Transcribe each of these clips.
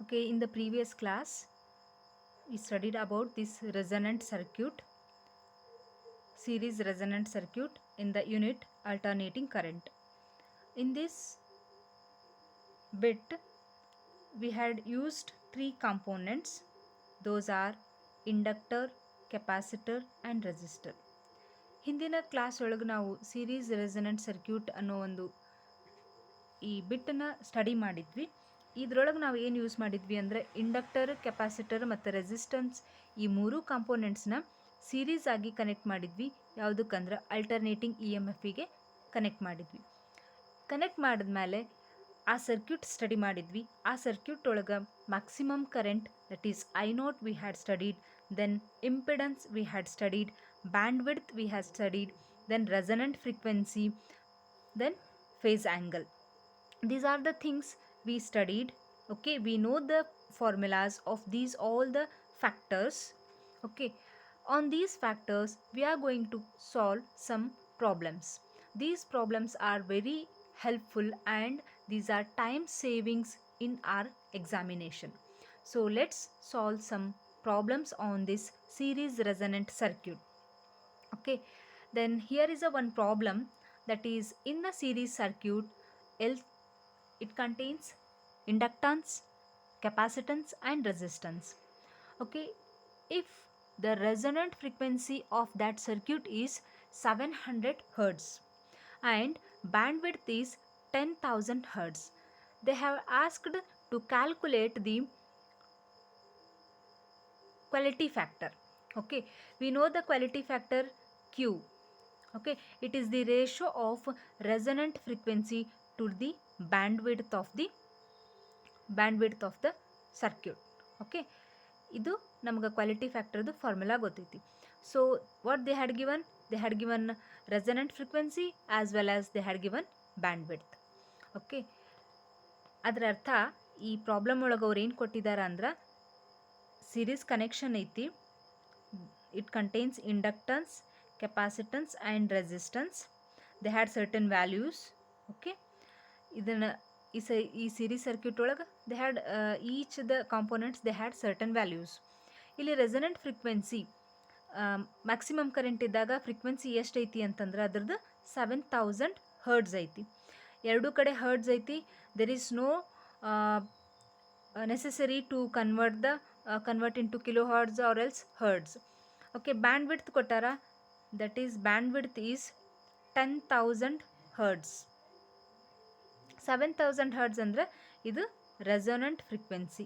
Okay, in the previous class, we studied about this resonant circuit, series resonant circuit in the unit alternating current. In this bit, we had used three components. Those are inductor, capacitor and resistor. ಹಿಂದಿನ class ಒಳಗೆ ನಾವು series resonant circuit ಅನ್ನೋ ಒಂದು ಈ ಬಿಟ್ಟನ್ನು study ಮಾಡಿದ್ವಿ. ಇದರೊಳಗೆ ನಾವು ಏನು ಯೂಸ್ ಮಾಡಿದ್ವಿ ಅಂದರೆ ಇಂಡಕ್ಟರ್, ಕೆಪಾಸಿಟರ್ ಮತ್ತು ರೆಸಿಸ್ಟೆನ್ಸ್ ಈ ಮೂರು ಕಾಂಪೋನೆಂಟ್ಸ್ನ ಸೀರೀಸ್ ಆಗಿ ಕನೆಕ್ಟ್ ಮಾಡಿದ್ವಿ. ಯಾವುದಕ್ಕಂದ್ರೆ ಅಲ್ಟರ್ನೇಟಿಂಗ್ ಇ ಎಮ್ ಎಫಿಗೆ ಕನೆಕ್ಟ್ ಮಾಡಿದ್ವಿ. ಕನೆಕ್ಟ್ ಮಾಡಿದ್ಮೇಲೆ ಆ ಸರ್ಕ್ಯೂಟ್ ಸ್ಟಡಿ ಮಾಡಿದ್ವಿ. ಆ ಸರ್ಕ್ಯೂಟ್ ಒಳಗೆ maximum current that is I0 we had studied, then impedance we had studied, bandwidth we had studied, then resonant frequency, then phase angle. These are the things we studied. Okay, we know the formulas of these all the factors. Okay, on these factors we are going to solve some problems. These problems are very helpful and these are time savings in our examination. So let's solve some problems on this series resonant circuit. Okay, then here is a one problem, that is in the series circuit it contains inductance, capacitance and resistance. Okay, if the resonant frequency of that circuit is 700 hertz and bandwidth is 10,000 hertz, they have asked to calculate the quality factor. Okay, we know the quality factor Q. Okay, it is the ratio of resonant frequency to the bandwidth of the circuit. Okay, ಇದು ನಮಗೆ quality ಫ್ಯಾಕ್ಟರ್ದು formula ಗೊತ್ತೈತಿ. So what they had given resonant frequency as well as they had given band width. Okay, ಅದರ ಅರ್ಥ ಈ problem ಒಳಗೆ ಅವ್ರು ಏನು ಕೊಟ್ಟಿದ್ದಾರೆ ಅಂದ್ರೆ ಸೀರೀಸ್ ಕನೆಕ್ಷನ್ ಐತಿ. It contains inductance, capacitance and resistance. They had certain values. Okay, ಇದನ್ನು ಈ ಸೀರೀಸ್ ಸರ್ಕ್ಯೂಟ್ ಒಳಗೆ they had each the components they had certain values. ಇಲ್ಲಿ ರೆಸನೆಂಟ್ ಫ್ರೀಕ್ವೆನ್ಸಿ ಮ್ಯಾಕ್ಸಿಮಮ್ ಕರೆಂಟ್ ಇದ್ದಾಗ ಫ್ರೀಕ್ವೆನ್ಸಿ ಎಷ್ಟು ಐತಿ ಅಂತಂದ್ರೆ ಅದ್ರದ್ದು 7000 ಹರ್ಡ್ಸ್ ಐತಿ. ಎರಡೂ ಕಡೆ ಹರ್ಡ್ಸ್ ಐತಿ. There is no necessary to convert into kilohertz or else hertz. Okay, bandwidth ಕೊಟ್ಟಾರ, that is bandwidth is 10,000 hertz. 7,000 hertz ಅಂದ್ರೆ ಇದು resonant frequency.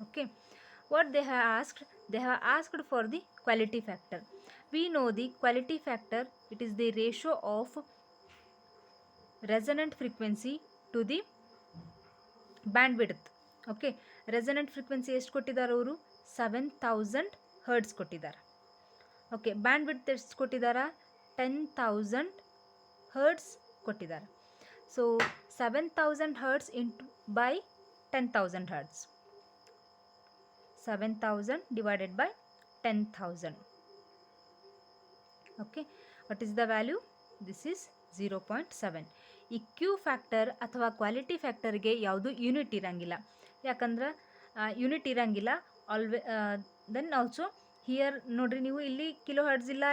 Okay, what they have asked for the quality factor. We know the quality factor, it is the ratio of resonant frequency to the bandwidth. Okay, resonant frequency ಎಷ್ಟು ಕೊಟ್ಟಿದ್ದಾರೆ ಅವರು 7000 hertz ಕೊಟ್ಟಿದ್ದಾರೆ. Okay, band width ಎಷ್ಟು ಕೊಟ್ಟಿದ್ದಾರೆ 10,000 hertz ಕೊಟ್ಟಿದ್ದಾರೆ. So 7000 hertz into by 10,000 hertz, 7000 divided by 10,000. Okay, what is the value? This is 0.7. ಈ Q factor ಅಥವಾ quality ಫ್ಯಾಕ್ಟರ್ಗೆ ಯಾವುದು ಯೂನಿಟ್ ಇರಂಗಿಲ್ಲ. ಯಾಕಂದ್ರೆ ಯೂನಿಟ್ ಇರಂಗಿಲ್ಲ ದೆನ್ ಆಲ್ಸೋ ಹಿಯರ್ ನೋಡ್ರಿ ನೀವು, ಇಲ್ಲಿ ಕಿಲೋ ಹರ್ಡ್ಸ್ ಇಲ್ಲ,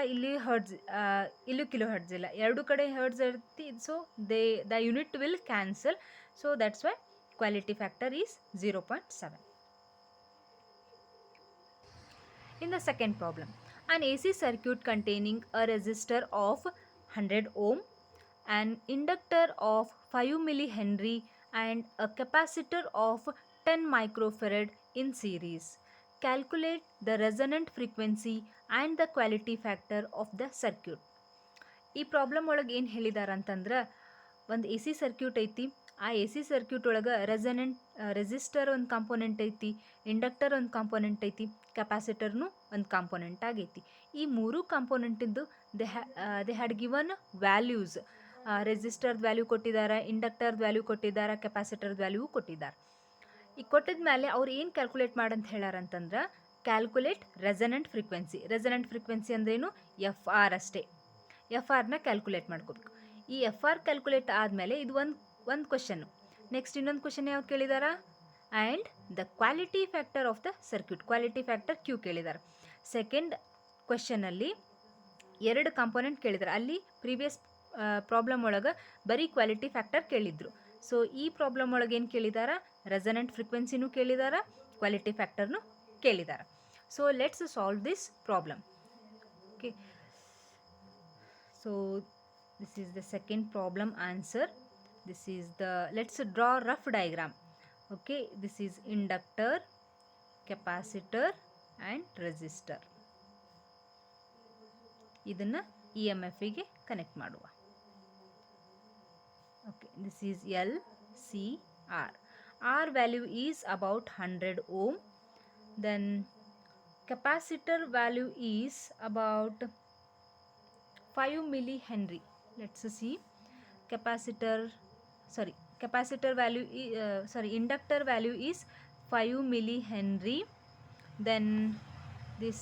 ಇಲ್ಲೂ ಕಿಲೋ ಹರ್ಡ್ಸ್ ಇಲ್ಲ, ಎರಡು ಕಡೆ ಹರ್ಡ್ಸ್ ಇರ್ತಿ. So the unit will cancel. So that's why quality factor is 0.7. In the second problem, an AC circuit containing a resistor of 100 ohm, an inductor of 5 millihenry and a capacitor of 10 microfarad in series. Calculate the resonant frequency and the quality factor of the circuit. ಈ problem ಒಳಗೆ ಏನು ಹೇಳಿದ್ದಾರೆ ಅಂತಂದ್ರೆ, ಒಂದು A C circuit ಐತಿ. ಆ A C circuit ಒಳಗೆ resistor ಒಂದು ಕಾಂಪೋನೆಂಟ್ ಐತಿ, ಇಂಡಕ್ಟರ್ ಒಂದು ಕಾಂಪೋನೆಂಟ್ ಐತಿ, ಕೆಪಾಸಿಟರ್ನು ಒಂದು ಕಾಂಪೋನೆಂಟ್ ಆಗೈತಿ. ಈ ಮೂರು ಕಾಂಪೋನೆಂಟಿಂದು ದೇ ಹ್ಯಾಡ್ ಗಿವನ್ ವ್ಯಾಲ್ಯೂಸ್. ರೆಸಿಸ್ಟರ್ದ ವ್ಯಾಲ್ಯೂ ಕೊಟ್ಟಿದ್ದಾರೆ, ಇಂಡಕ್ಟರ್ದ ವ್ಯಾಲ್ಯೂ ಕೊಟ್ಟಿದ್ದಾರೆ, ಕೆಪಾಸಿಟರ್ದ ವ್ಯಾಲ್ಯೂ ಕೊಟ್ಟಿದ್ದಾರೆ. ಈಗ ಕೊಟ್ಟಿದ ಮೇಲೆ ಅವ್ರು ಏನು ಕ್ಯಾಲ್ಕುಲೇಟ್ ಮಾಡಂತ ಹೇಳ್ಯಾರಂತಂದ್ರೆ, calculate resonant frequency. Resonant frequency ಅಂದ್ರೇನು? FR ಅಷ್ಟೇ. FRನ ಕ್ಯಾಲ್ಕುಲೇಟ್ ಮಾಡ್ಕೋಬೇಕು. ಈ FR ಕ್ಯಾಲ್ಕುಲೇಟ್ ಆದಮೇಲೆ ಇದು ಒಂದು ಕ್ವಶನ್ನು, ನೆಕ್ಸ್ಟ್ ಇನ್ನೊಂದು ಕ್ವಶನ್ ಯಾವ್ದು ಕೇಳಿದಾರ, and the quality factor of the circuit, quality factor Q ಕೇಳಿದ್ದಾರೆ. ಸೆಕೆಂಡ್ ಕ್ವಶನಲ್ಲಿ 2 ಕಾಂಪೋನೆಂಟ್ ಕೇಳಿದ್ದಾರೆ. ಅಲ್ಲಿ ಪ್ರೀವಿಯಸ್ ಪ್ರಾಬ್ಲಮ್ ಒಳಗೆ ಬರೀ ಕ್ವಾಲಿಟಿ ಫ್ಯಾಕ್ಟರ್ ಕೇಳಿದ್ರು. ಸೊ ಈ ಪ್ರಾಬ್ಲಮ್ ಒಳಗೆ ಏನು ಕೇಳಿದಾರ, ರೆಸನೆಂಟ್ ಫ್ರೀಕ್ವೆನ್ಸಿನೂ ಕೇಳಿದಾರ, ಕ್ವಾಲಿಟಿ ಫ್ಯಾಕ್ಟರ್ನು ಕೇಳಿದಾರ. So let's solve this problem. Okay, so this is the second problem answer. This is the, let's draw rough diagram. Okay, this is inductor, capacitor and resistor. ಇದನ್ನ EMF ಗೆ connect ಮಾಡುವ. Okay, this is L, C, R. R value is about 100 ohm. Then capacitor value is about 5 millihenry. Let's see. Inductor value is 5 millihenry. Then this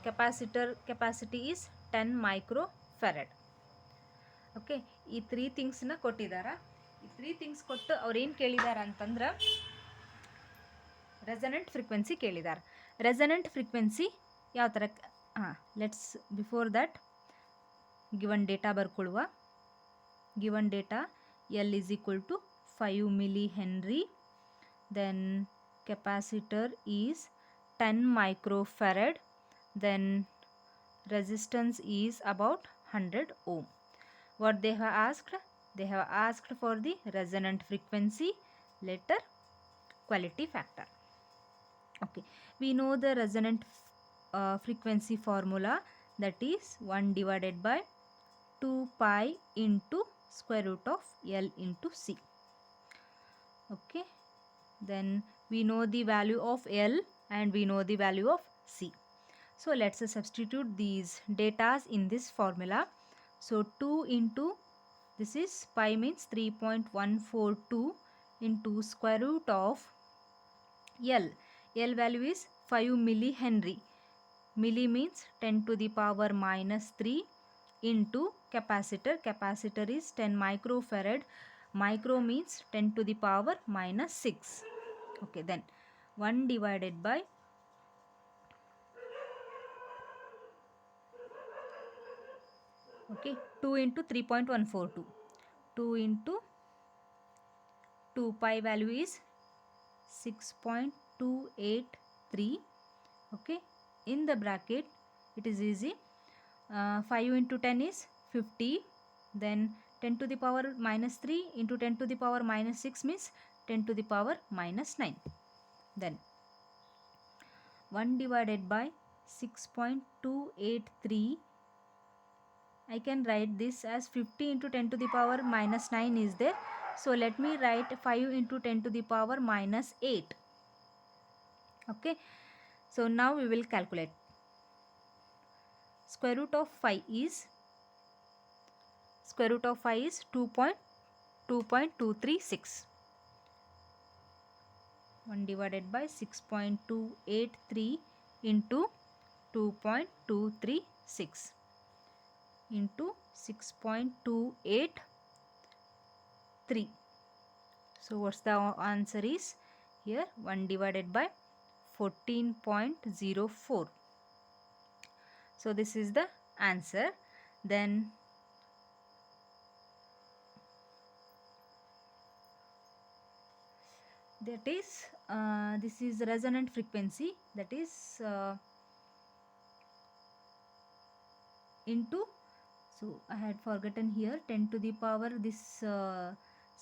capacitor capacity is 10 microfarad. Okay, ಈ 3 ಥಿಂಗ್ಸ್ನ ಕೊಟ್ಟಿದ್ದಾರೆ. ಈ 3 things ಕೊಟ್ಟು ಅವ್ರು ಏನು ಕೇಳಿದ್ದಾರೆ ಅಂತಂದ್ರೆ resonant frequency ಕೇಳಿದ್ದಾರೆ. Resonant frequency ಯಾವ ಥರ, let's before that given data ಬರ್ಕೊಳ್ಳುವ. Given data L is equal to 5 millihenry. Then capacitor is 10 microfarad. Then resistance is about 100 ohm. What they have asked? They have asked for the resonant frequency, later quality factor. Okay, we know the resonant frequency formula, that is 1 divided by 2 pi into square root of L into C. Okay, then we know the value of L and we know the value of C. So let's substitute these datas in this formula. So 2 into, this is pi means 3.142 into square root of L. L value is 5 millihenry. Milli means 10 to the power minus 3 into capacitor. Capacitor is 10 microfarad. Micro means 10 to the power minus 6. Okay, then 1 divided by 2 into 3.142. 2 into 2 pi value is 6.283. Okay, in the bracket it is easy. 5 into 10 is 50. Then 10 to the power minus 3 into 10 to the power minus 6 means 10 to the power minus 9. Then 1 divided by 6.283. I can write this as 50 into 10 to the power minus 9 is there. So let me write 5 into 10 to the power minus 8. Okay, so now we will calculate. Square root of 5 is 2.236. 1 divided by 6.283 into 2.236 into 6.283. So what's the answer is here? 1 divided by 14.04. So this is the answer. Then that is this is resonant frequency, that is into, so I had forgotten here, 10 to the power, this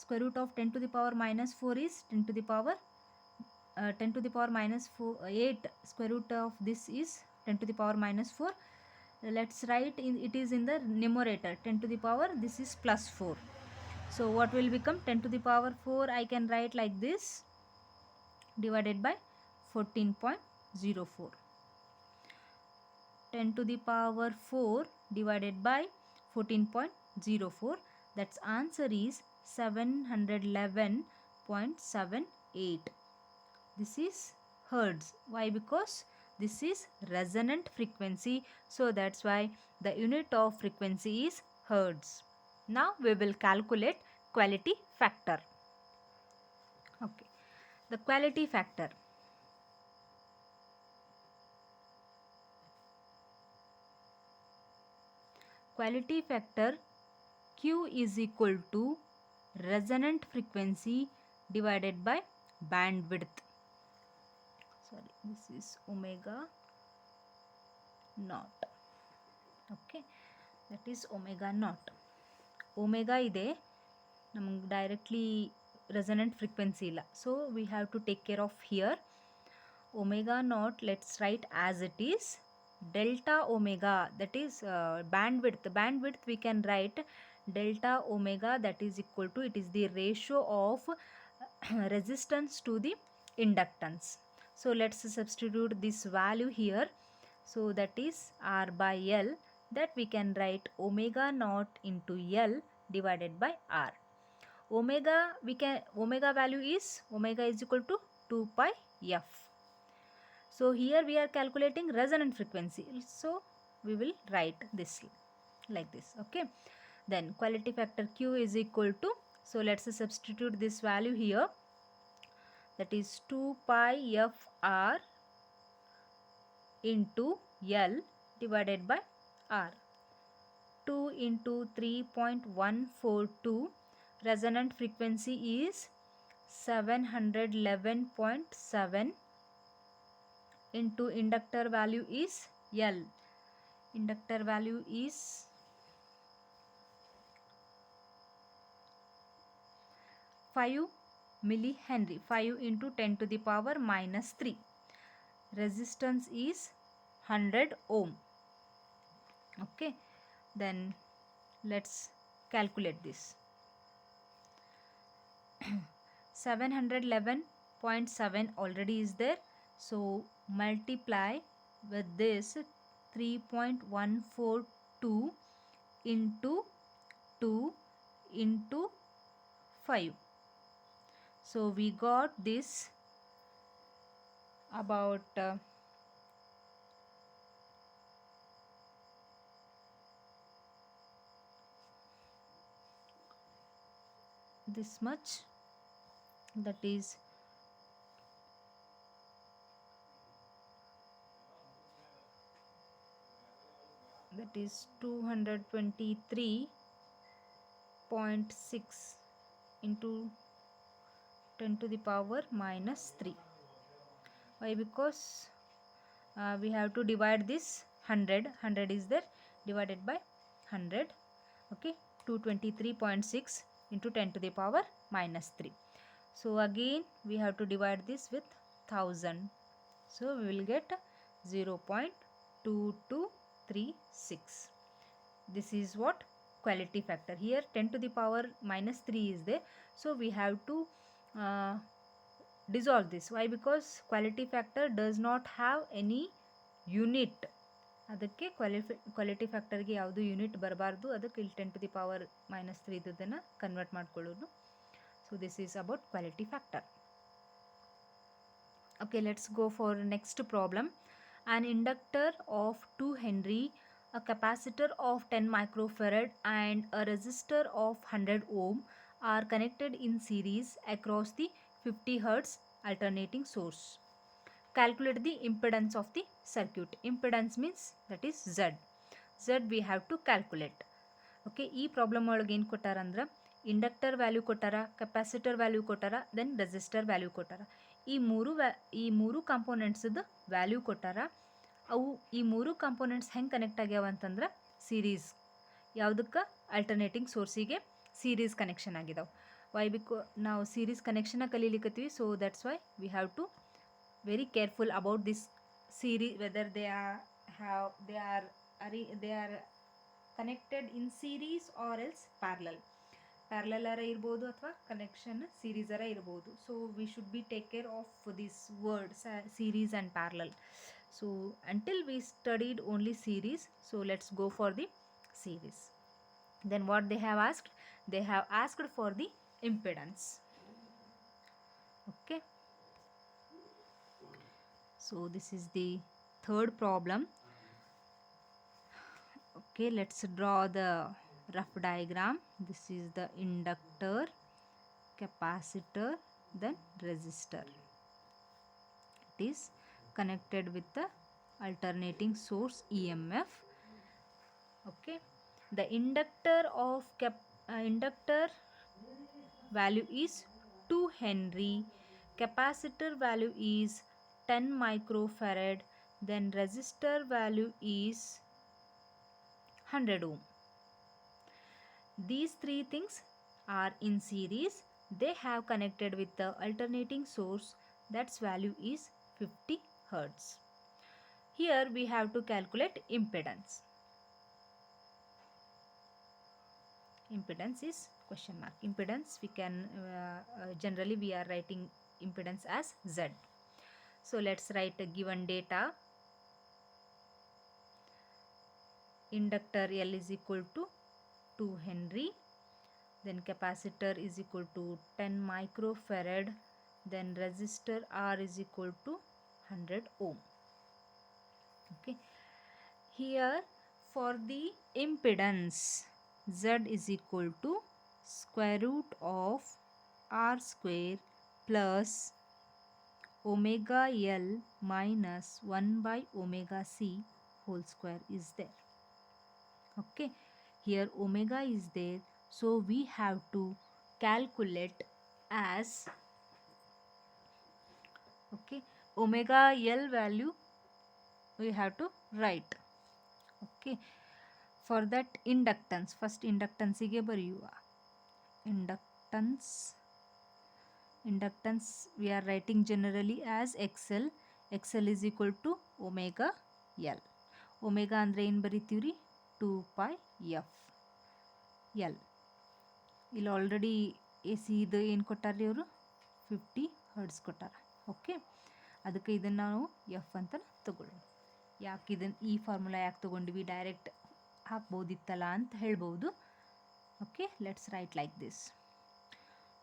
square root of 10 to the power minus 4 is 10 to the power 10 to the power minus 8. Square root of this is 10 to the power minus 4. Let's write it is in the numerator. 10 to the power, this is plus 4. So what will become 10 to the power 4? I can write like this, divided by 14.04. 10 to the power 4 divided by 14.04. That's answer is 711.78. This is hertz. Why? Because this is resonant frequency. So that's why the unit of frequency is hertz. Now we will calculate quality factor. Okay, the quality factor. Quality factor Q is equal to resonant frequency divided by bandwidth. Sorry, this is omega naught. Okay, that is omega naught. Omega ಇದೆ ನಮಗೆ directly resonant frequency ಇಲ್ಲ, so we have to take care of here omega naught. Let's write as it is delta omega, that is bandwidth we can write delta omega, that is equal to, it is the ratio of resistance to the inductance. So let's substitute this value here. So that is R by L, that we can write omega naught into L divided by R. Omega value is, omega is equal to 2 pi f. So here we are calculating resonant frequency, so we will write this like this. Okay, then quality factor Q is equal to, so let's substitute this value here, that is 2 pi f R into L divided by R. 2 into 3.142, resonant frequency is 711.7 into inductor value is L. Inductor value is 5 millihenry, 5 into 10 to the power minus 3. Resistance is 100 ohm. Okay, then let's calculate this. 711.7 already is there, so multiply with this 3.142 into 2 into 5. So we got this about this much, that is that is 223.6 into 10 to the power minus 3. Why? Because we have to divide this 100 is there, divided by 100. Okay, 223.6 into 10 to the power minus 3. So again we have to divide this with 1000, so we will get 0.2236. this is what quality factor. Here 10 to the power minus 3 is there, so we have to dissolve this. Why? Because quality factor does not have any unit. ಅದಕ್ಕೆ quality ಫ್ಯಾಕ್ಟರ್ಗೆ ಯಾವುದು unit ಬರಬಾರ್ದು, ಅದಕ್ಕೆ ಇಲ್ಲಿ 10 to the power minus 3 ಇದನ್ನು convert ಮಾಡ್ಕೊಳ್ಳೋದು. So this is about quality factor. Okay, let's go for next problem. An inductor of 2 Henry, a capacitor of 10 microfarad and a resistor of 100 ohm are connected in series across the 50 Hz alternating source. Calculate the impedance of the circuit. Impedance means that is Z. Z we have to calculate. Okay, ಈ problem ಒಳಗೆ ಏನು ಕೊಟ್ಟಾರ ಅಂದ್ರೆ inductor value ಕೊಟ್ಟಾರ, capacitor value ಕೊಟ್ಟಾರ, then resistor value ಕೊಟ್ಟಾರ. ಈ ಮೂರು ಕಾಂಪೋನೆಂಟ್ಸ್ದು ವ್ಯಾಲ್ಯೂ ಕೊಟ್ಟಾರ. ಅವು ಈ ಮೂರು ಕಾಂಪೋನೆಂಟ್ಸ್ ಹೆಂಗೆ ಕನೆಕ್ಟ್ ಆಗ್ಯಾವ ಅಂತಂದ್ರೆ ಸೀರೀಸ್, ಯಾವುದಕ್ಕೆ ಅಲ್ಟರ್ನೇಟಿಂಗ್ ಸೋರ್ಸಿಗೆ ಸೀರೀಸ್ ಕನೆಕ್ಷನ್ ಆಗಿದಾವೆ. ವೈ? ನಾವು ಸೀರೀಸ್ ಕನೆಕ್ಷನ್ ಕಲೀಲಿಕ್ಕತ್ತೀವಿ, so that's why we have to very careful about this series, whether they are connected in series or else parallel ಅರ ಇರ್ಬೋದು ಅಥವಾ ಕನೆಕ್ಷನ್ ಸೀರೀಸ್ ಅರ ಇರ್ಬೋದು. So we should be take care of this word series and parallel. So until we studied only series, so let's go for the series. Then what they have asked? They have asked for the impedance. Okay, so this is the third problem. Okay, let's draw the rough diagram. This is the inductor, capacitor then resistor. It is connected with the alternating source EMF. Okay, the inductor value is 2 Henry, capacitor value is 10 microfarad, then resistor value is 100 ohm. These three things are in series. They have connected with the alternating source, that's value is 50 Hertz. Here we have to calculate impedance. Impedance is question mark. Impedance we can generally we are writing impedance as Z. So let's write a given data. Inductor L is equal to 2 Henry, then capacitor is equal to 10 microfarad, then resistor R is equal to 100 ohm. Okay, here for the impedance, Z is equal to square root of R square plus omega L minus 1 by omega C whole square is there. Okay, here omega is there, so we have to calculate as, okay, omega L value we have to write. Okay, for that inductance, first inductance ಗೆ ಬರೆಯುವ. Inductance we are writing generally as XL. XL is equal to omega L. Omega ಅಂದ್ರೆ ಏನು ಬರಿತೀವ್ರಿ? 2 pi f L. ಇಲ್ಲಿ already AC ಇದು ಏನು ಕೊಟ್ಟಾರ್ರಿ ಅವರು? 50 Hertz ಕೊಟ್ಟಾರ. Okay, ಅದಕ್ಕೆ ಇದನ್ನು ನಾವು F ಅಂತ ತಗೊಳ್ಳೋಣ. ಯಾಕೆ ಇದನ್ನು ಈ ಫಾರ್ಮುಲಾ ಯಾಕೆ ತಗೊಂಡ್ವಿ? ಡೈರೆಕ್ಟ್ ಹಾಕ್ಬೋದಿತ್ತಲ್ಲ ಅಂತ ಹೇಳ್ಬೋದು. Okay, let's right like this.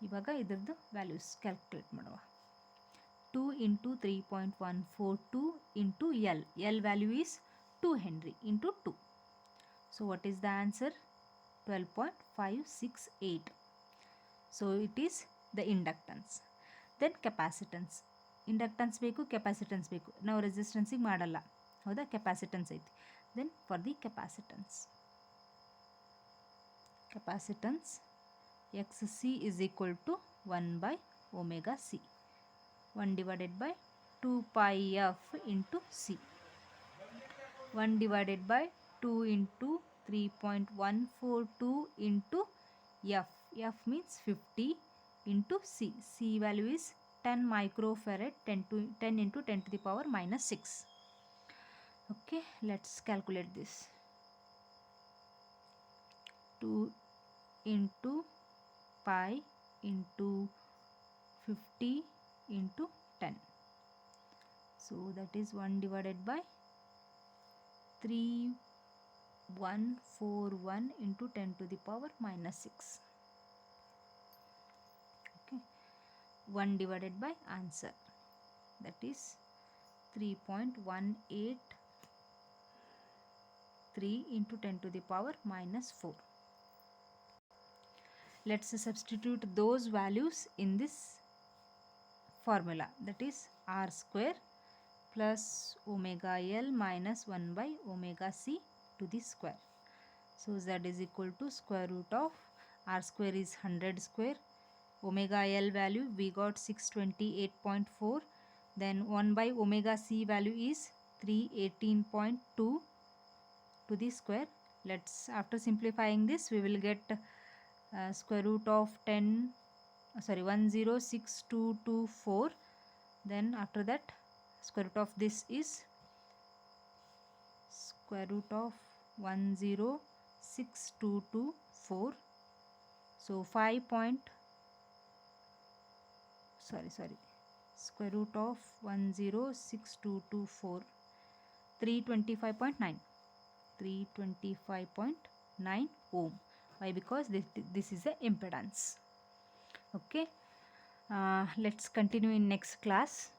ಇವಾಗ ಇದರದ್ದು ವ್ಯಾಲ್ಯೂಸ್ ಕ್ಯಾಲ್ಕುಲೇಟ್ ಮಾಡುವ. 2 into 3.142 into L. L value is 2 Henry into 2. So what is the answer? 12.568. So it is the inductance. Then capacitance. Inductance ಬೇಕು, capacitance ಬೇಕು. ನಾವು ರೆಸಿಸ್ಟೆನ್ಸಿಗೆ ಮಾಡಲ್ಲ, ಹೌದಾ? ಕೆಪಾಸಿಟನ್ಸ್ ಐತಿ. Then for the capacitance. Capacitance XC is equal to 1 by omega C. 1 divided by 2 pi f into C. 1 divided by 2 into 3.142 into F. F means 50 into C. C value is 10 microfarad, 10 into 10 to the power minus 6. Okay, let's calculate this. 2 into pi into 50 into 10. So that is 1 divided by 3141 into 10 to the power minus 6. Okay, 1 divided by answer, that is 3.183 into 10 to the power minus 4. Let's substitute those values in this formula, that is R square plus omega L minus 1 by omega C to the square. So Z is equal to square root of R square is 100 square. Omega L value we got 628.4. Then 1 by omega C value is 318.2 to the square. Let's, after simplifying this, we will get square root of 1062224. Then after that, square root of this is square root of 1062224. So square root of 1062224, 325.9. 325.9 ohm. Why? Because this is the impedance. Okay, let's continue in next class.